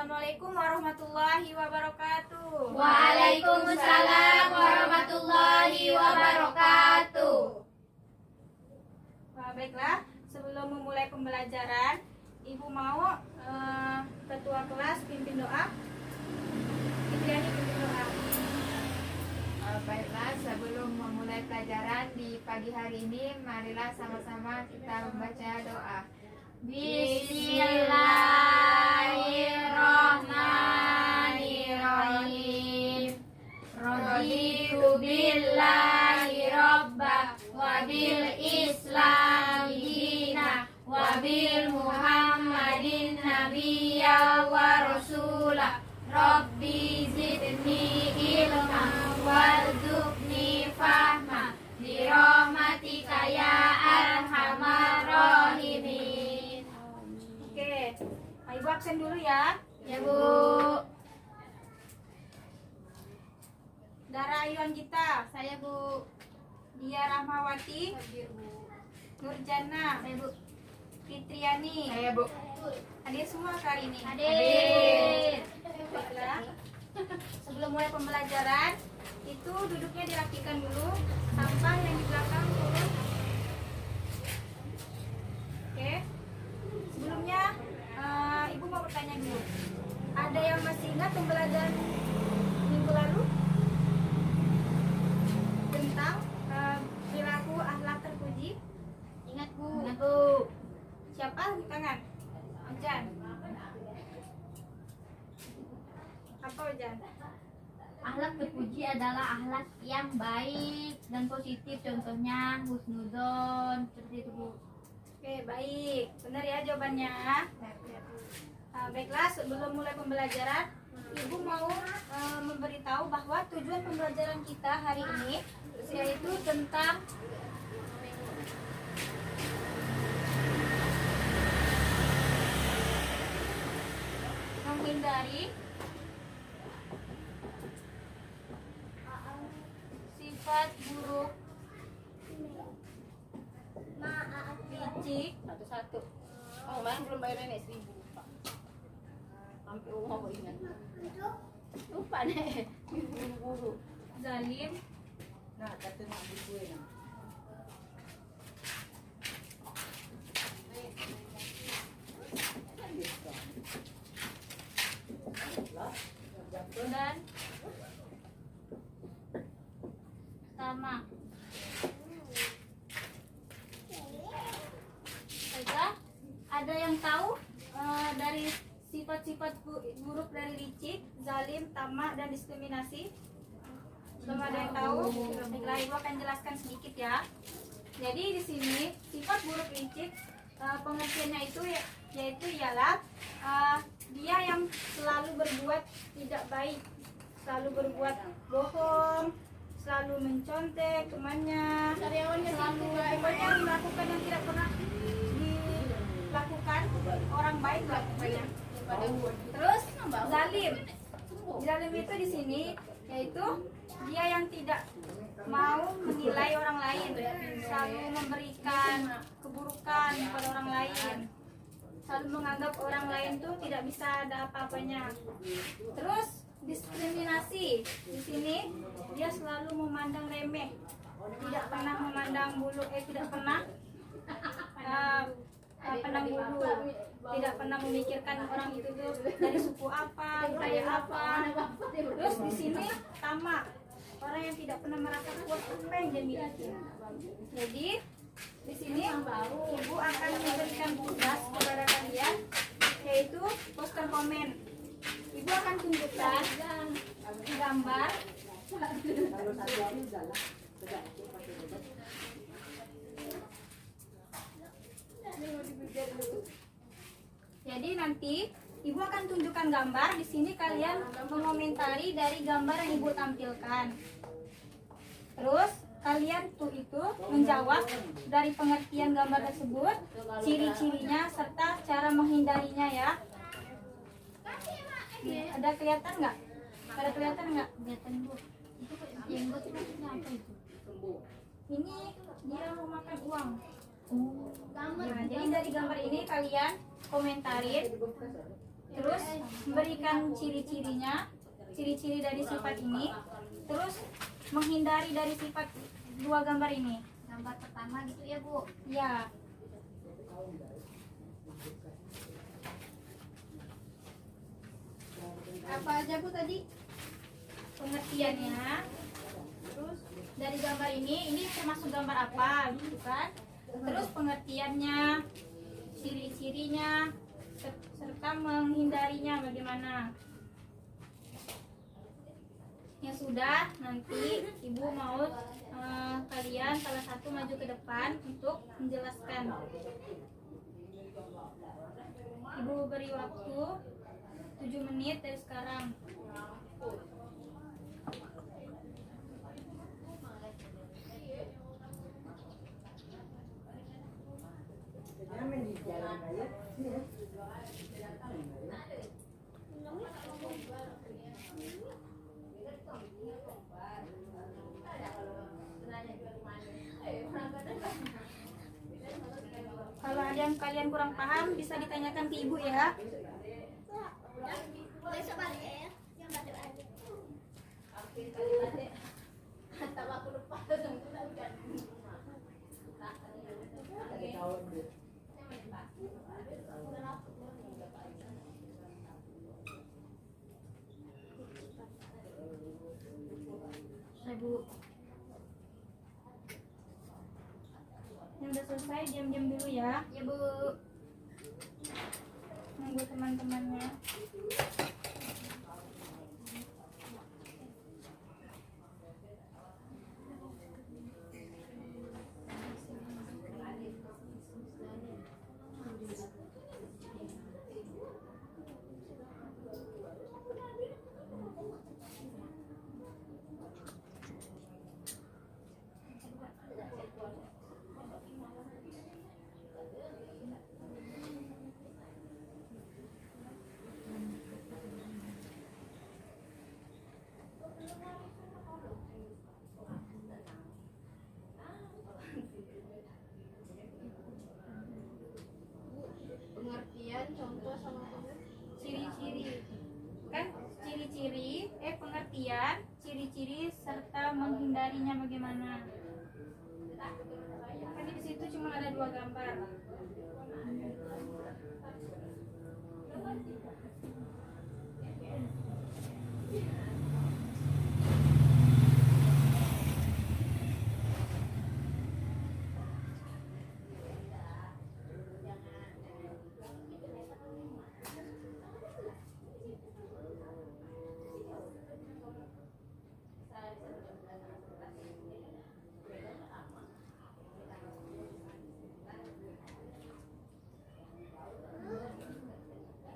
Assalamualaikum warahmatullahi wabarakatuh. Waalaikumsalam warahmatullahi wabarakatuh. Baiklah, sebelum memulai pembelajaran, Ibu mau ketua kelas pimpin doa. Fitriani pimpin doa. Baiklah, sebelum memulai pelajaran di pagi hari ini, marilah sama-sama kita membaca doa. Bismillahirrahmanirrahim. Raditu billahi robba wa bil islam dina wa bil muhammadin nabiyya wa rasula. Rabbi zidni ilma warzuqni fahma bi rahmatika ya arhamar rahimin. Oke, Ibu absen dulu ya. Ya Bu. Dara Ayuan kita, Saya Bu. Dia Rahmawati, Nurjana, Saya Bu. Fitriani. Saya Bu. Hadir semua kali ini. Hadir. Baiklah. Sebelum mulai pembelajaran, itu duduknya dirapikan dulu, sampah yang di belakang turun. Oke. Sebelumnya, Ibu mau bertanya dulu. Ada yang masih ingat pembelajaran minggu lalu tentang perilaku akhlak terpuji? Ingat Bu. Ingat Bu. Siapa angkat tangan? Ojan. Apa Ojan? Akhlak terpuji adalah akhlak yang baik dan positif. Contohnya husnuzon, seperti itu Bu. Oke, baik. Benar ya jawabannya. Baiklah, sebelum mulai pembelajaran, Ibu mau memberitahu bahwa tujuan pembelajaran kita hari ini yaitu tentang menghindari sifat buruk, licik, Satu-satu. Oh, kemarin belum bayar nenek 1.000 Pak. Hampir mau ingat. Lupa nih. Buru-buru. zalim, Nah, kata nak buku ni. dan sama. Baiklah, ada yang tahu dari sifat-sifat buruk dari licik, zalim, tamak, dan diskriminasi? Belum ada yang tahu? Baiklah, Ibu akan jelaskan sedikit ya. Jadi di sini sifat buruk licik pengertiannya itu yaitu ialah dia yang selalu berbuat tidak baik, selalu berbuat bohong, selalu mencontek temannya, selalu pokoknya melakukan yang tidak pernah dilakukan orang baik lah pokoknya. Terus zalim, zalim itu di sini yaitu dia yang tidak mau menilai orang lain, selalu memberikan keburukan kepada orang lain, selalu menganggap orang lain tuh tidak bisa ada apa-apanya. Terus diskriminasi, di sini dia selalu memandang remeh, tidak pernah memandang bulu, tidak pernah pandang bulu, tidak pernah memikirkan orang itu tuh dari suku apa, budaya apa. Terus di sini tamak, orang yang tidak pernah merasa puas apa yang dia miliki. Jadi di sini Ibu akan memberikan tugas kepada kalian, yaitu poster komen. Ibu akan tunjukkan gambar jadi nanti Ibu akan tunjukkan gambar. Di sini kalian mengomentari dari gambar yang Ibu tampilkan. Terus kalian itu menjawab dari pengertian gambar tersebut, ciri-cirinya serta cara menghindarinya ya. Ada kelihatan nggak? Ada kelihatan nggak? Kelihatan Bu. Itu jenggot itu maksudnya apa itu? Ini dia mau makan uang. Nah, jadi dari gambar ini kalian komentarin terus memberikan ciri-cirinya, ciri-ciri dari sifat ini, terus menghindari dari sifat dua gambar ini. Gambar pertama gitu ya Bu. Ya, Apa aja Bu tadi? pengertiannya. Terus dari gambar ini termasuk gambar apa gitu kan? Terus pengertiannya, ciri-cirinya, serta menghindarinya bagaimana. Ya sudah, nanti Ibu mau kalian salah satu maju ke depan untuk menjelaskan. Ibu beri waktu 7 menit dari sekarang. Kalau ada yang kalian kurang paham bisa ditanyakan ke Ibu ya. Besok balik ya. Yang balik. Ibu yang udah selesai diam-diam dulu ya. Ya Bu. Nunggu teman-temannya. Pengertian, contoh sama Ciri-ciri kan, ciri-ciri, pengertian, ciri-ciri serta menghindarinya bagaimana. Kan di situ cuma ada 2 gambar.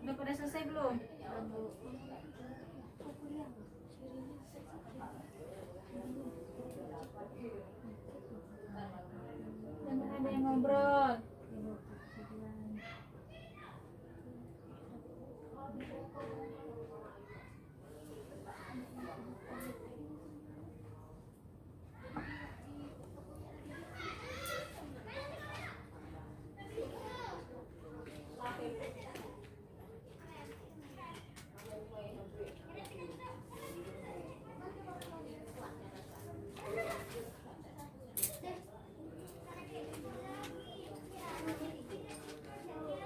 Udah pada selesai belum? Jangan ada yang ngobrol.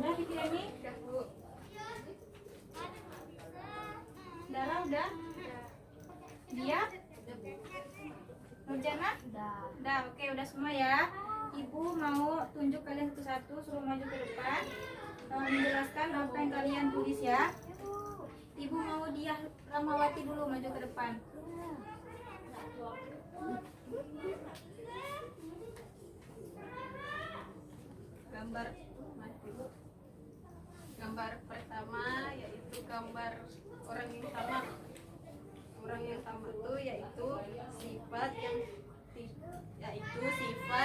Udah pikirannya? Dara udah? Dia? Nurjana? Udah, oke, udah semua ya. Ibu mau tunjuk kalian satu-satu, suruh maju ke depan, menjelaskan apa yang kalian tulis ya. Ibu mau dia Ramawati dulu maju ke depan. Gambar pertama yaitu gambar orang yang sama. Orang yang sama itu yaitu sifat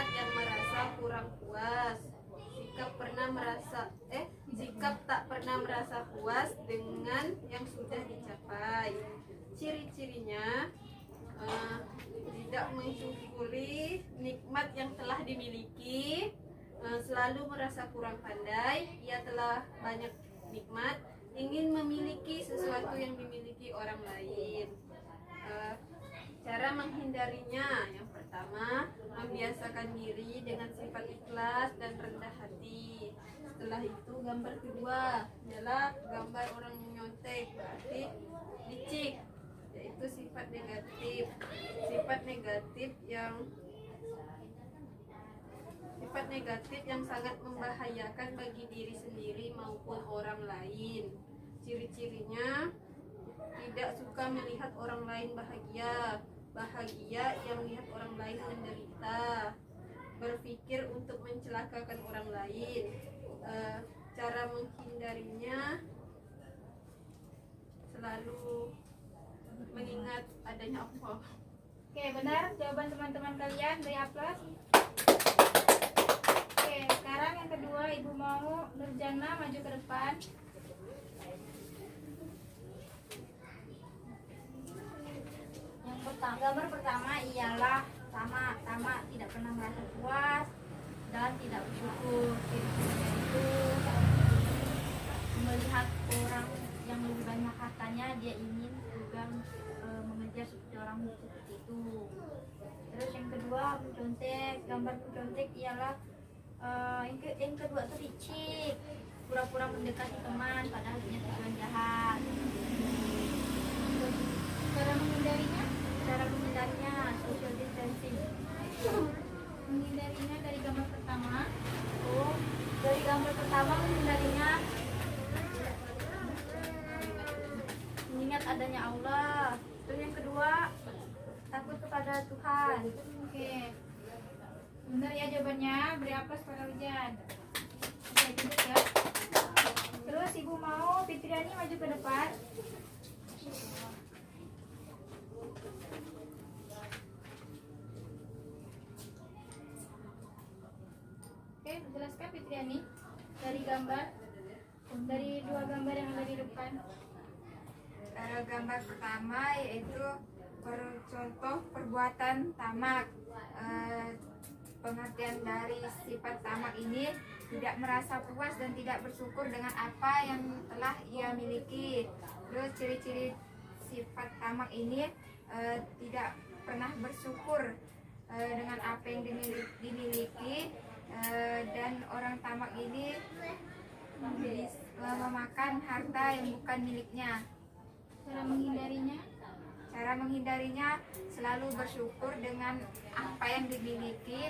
yang merasa kurang puas. Sikap tak pernah merasa puas dengan yang sudah dicapai. Ciri-cirinya tidak mensyukuri nikmat yang telah dimiliki, selalu merasa kurang pandai. Ia telah banyak nikmat ingin memiliki sesuatu yang dimiliki orang lain. Cara menghindarinya, yang pertama, membiasakan diri dengan sifat ikhlas dan rendah hati. Setelah itu, gambar kedua adalah gambar orang nyontek, berarti licik, yaitu sifat negatif. Sifat negatif yang sangat membahayakan bagi diri sendiri maupun orang lain. Ciri-cirinya, tidak suka melihat orang lain bahagia, ia melihat orang lain menderita, berpikir untuk mencelakakan orang lain. Cara menghindarinya, selalu mengingat adanya Allah. Oke, benar jawaban teman-teman kalian, beri aplaus. Oke, sekarang yang kedua, Ibu mau Nurjana maju ke depan. Gambar pertama ialah tamak tidak pernah merasa puas dan tidak bersyukur. Itu melihat orang yang lebih banyak hartanya, dia ingin juga mengejar seperti orang seperti itu. Terus yang kedua, mencontek. Gambar mencontek ialah yang kedua itu licik, pura-pura mendekati teman padahal punya tujuan jahat. Cara menghindarinya social distancing. menghindarinya dari gambar pertama. Dari gambar pertama menghindarinya mengingat adanya Allah. Terus yang kedua, takut kepada Tuhan. Oke, benar ya jawabannya, beri aplaus pada Hujan. Oke, duduk ya. Terus Ibu mau Fitriani maju ke depan. Oke, jelaskan Fitriani dari dua gambar yang ada di depan. Gambar pertama yaitu contoh perbuatan tamak. Pengertian dari sifat tamak ini tidak merasa puas dan tidak bersyukur dengan apa yang telah ia miliki. Terus ciri-ciri sifat tamak ini tidak pernah bersyukur dengan apa yang dimiliki, dan orang tamak ini memakan harta yang bukan miliknya. Cara menghindarinya selalu bersyukur dengan apa yang dimiliki,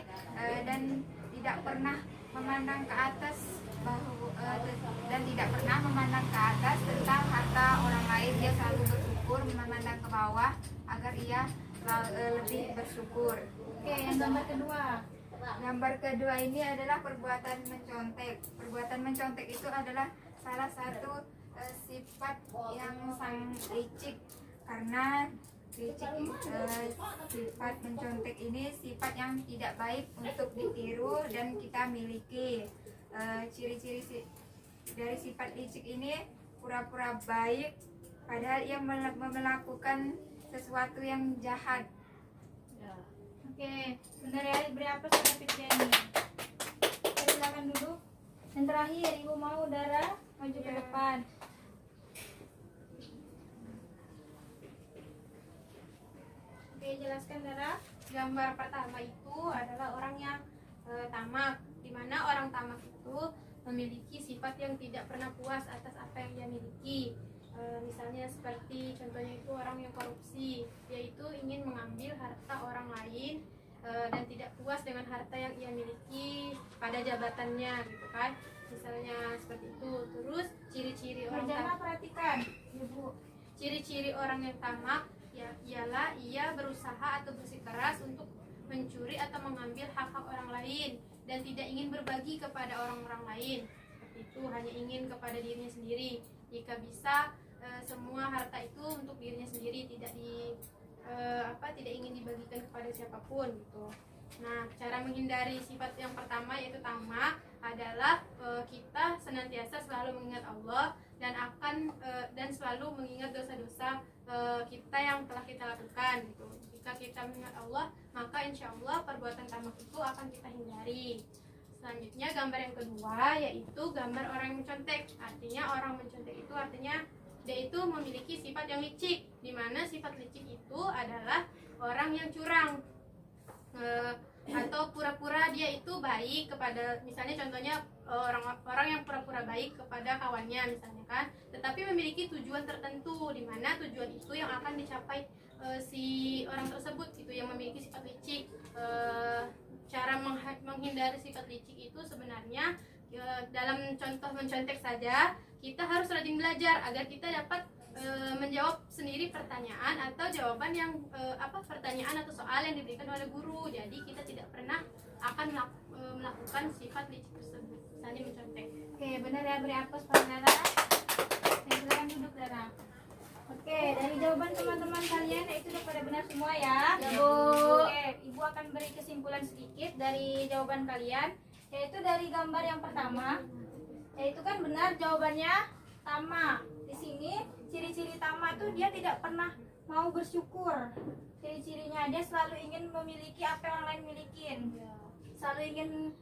dan tidak pernah memandang ke atas tentang harta orang lain. Dia selalu bersyukur, memandang ke bawah agar ia lebih bersyukur. Oke, yang gambar kedua. Gambar kedua ini adalah perbuatan mencontek. Perbuatan mencontek itu adalah salah satu sifat yang sangat licik, karena sifat mencontek ini sifat yang tidak baik untuk ditiru dan kita miliki. Ciri-ciri dari sifat licik ini pura-pura baik padahal ia melakukan sesuatu yang jahat. Oke, benar ya, beri aplaus pada Fitriani. Silakan duduk. Yang terakhir, Ibu mau Dara maju ke depan. Oke, jelaskan Dara. Gambar pertama itu adalah orang yang tamak, di mana orang tamak itu memiliki sifat yang tidak pernah puas atas apa yang dia miliki. Misalnya seperti contohnya itu orang yang korupsi, yaitu ingin mengambil harta orang lain dan tidak puas dengan harta yang ia miliki pada jabatannya, gitu kan? Misalnya seperti itu. Terus ciri-ciri orang tamak, perhatikan, Ibu. ciri-ciri orang yang tamak ialah ia berusaha atau bersikeras untuk mencuri atau mengambil hak-hak orang lain dan tidak ingin berbagi kepada orang-orang lain. Seperti itu, hanya ingin kepada dirinya sendiri. Jika bisa, semua harta itu untuk dirinya sendiri, tidak ingin dibagikan kepada siapapun, gitu. Nah, cara menghindari sifat yang pertama yaitu tamak adalah kita senantiasa selalu mengingat Allah dan selalu mengingat dosa-dosa kita yang telah kita lakukan, gitu. Jika kita mengingat Allah, maka insya Allah perbuatan tamak itu akan kita hindari. Selanjutnya gambar yang kedua yaitu gambar orang yang mencontek. Artinya orang mencontek itu artinya dia itu memiliki sifat yang licik, di mana sifat licik itu adalah orang yang curang atau pura-pura dia itu baik kepada, misalnya contohnya orang yang pura-pura baik kepada kawannya misalnya kan, tetapi memiliki tujuan tertentu, di mana tujuan itu yang akan dicapai si orang tersebut itu yang memiliki sifat licik. Cara menghindari sifat licik itu sebenarnya dalam contoh mencontek saja kita harus rajin belajar agar kita dapat menjawab sendiri pertanyaan atau jawaban yang pertanyaan atau soal yang diberikan oleh guru. Jadi kita tidak pernah akan melakukan sifat licik tersebut, misalnya mencontek. Oke, benar ya, beri aplaus pada Dara. Silakan duduk Dara. Oke, dari jawaban teman-teman kalian itu sudah pada benar semua ya. Ya, Bu. Oke, Ibu akan beri kesimpulan sedikit dari jawaban kalian, yaitu dari gambar yang pertama, yaitu kan benar jawabannya tamak. Di sini ciri-ciri tamak itu dia tidak pernah mau bersyukur. Ciri-cirinya dia selalu ingin memiliki apa yang orang lain milikin. Selalu ingin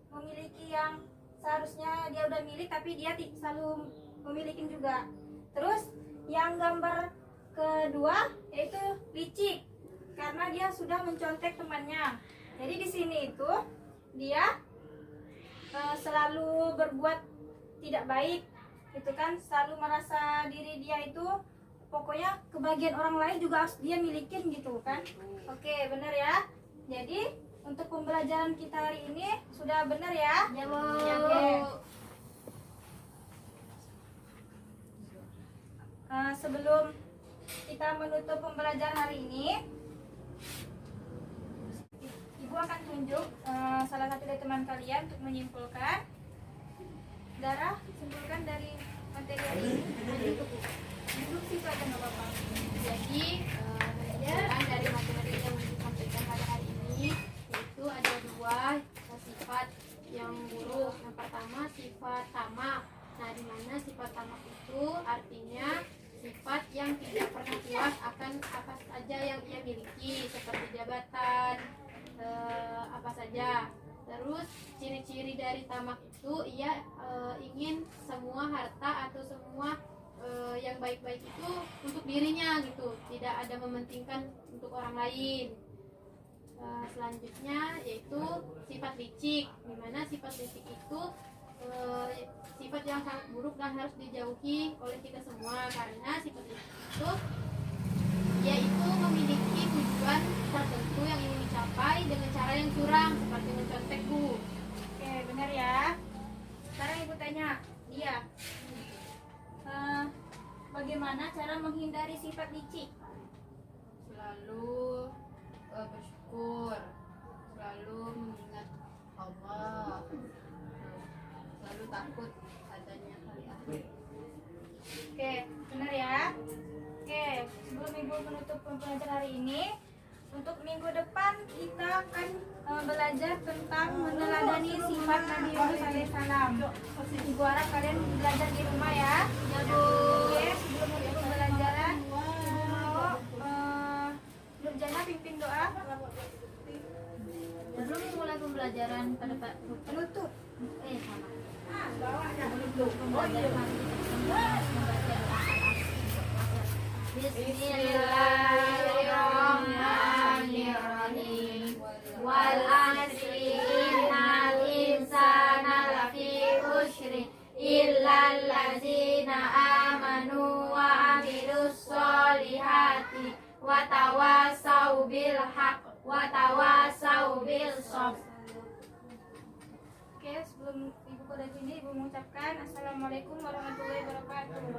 memiliki yang seharusnya dia udah milik tapi dia selalu memiliki juga. Terus yang gambar kedua yaitu licik, karena dia sudah mencontek temannya. Jadi di sini itu dia selalu berbuat tidak baik, itu kan, selalu merasa diri dia itu pokoknya kebagian orang lain juga harus dia milikin gitu kan. Oke, benar ya. Jadi untuk pembelajaran kita hari ini sudah benar ya? Ya, Bu. Oke. Sebelum kita menutup pembelajaran hari ini, Ibu akan tunjuk salah satu dari teman kalian untuk menyimpulkan. Dara, simpulkan dari materi hari ini. Duduk situ aja nggak apa-apa. Jadi kesimpulan dari materi yang disampaikan pada hari ini yaitu ada dua sifat yang buruk. Yang pertama sifat tamak. Nah, di mana sifat tamak itu artinya sifat yang tidak pernah puas akan apa saja yang ia miliki, seperti jabatan, apa saja. Terus ciri-ciri dari tamak itu ia ingin semua harta atau semua yang baik-baik itu untuk dirinya gitu, tidak ada mementingkan untuk orang lain. Selanjutnya yaitu sifat licik, di mana sifat licik itu sifat yang sangat buruk dan harus dijauhi oleh kita semua, karena sifat licik itu yaitu memiliki tujuan tertentu yang ingin dicapai dengan cara yang curang seperti mencontek, Bu. Oke, benar ya. Sekarang Ibu tanya dia, bagaimana cara menghindari sifat licik? Selalu bersyukur, selalu mengingat Allah, selalu takut adanya hari akhir. Oke, benar ya. Oke, sebelum Ibu menutup pembelajaran hari ini, untuk minggu depan kita akan belajar tentang meneladani sifat Nabi Yunus alaihissalam. Ibu harap kalian belajar di rumah ya. Ya, Bu. Oke, sebelum menutup pembelajaran, Ibu mau Nurjana pimpin doa Sebelum mulai pembelajaran pada Pak penutup. sama. Sebelum pembelajaran hari ini membaca Bismillahirrahmanirrahim. Wal asri innal insana lafi khusrin illal ladzina amanu wa amilus solihati wa tawasau bil haqq wa tawasau bil sabr. Oke, sebelum Ibu pada sini, Ibu mengucapkan Assalamualaikum warahmatullahi wabarakatuh.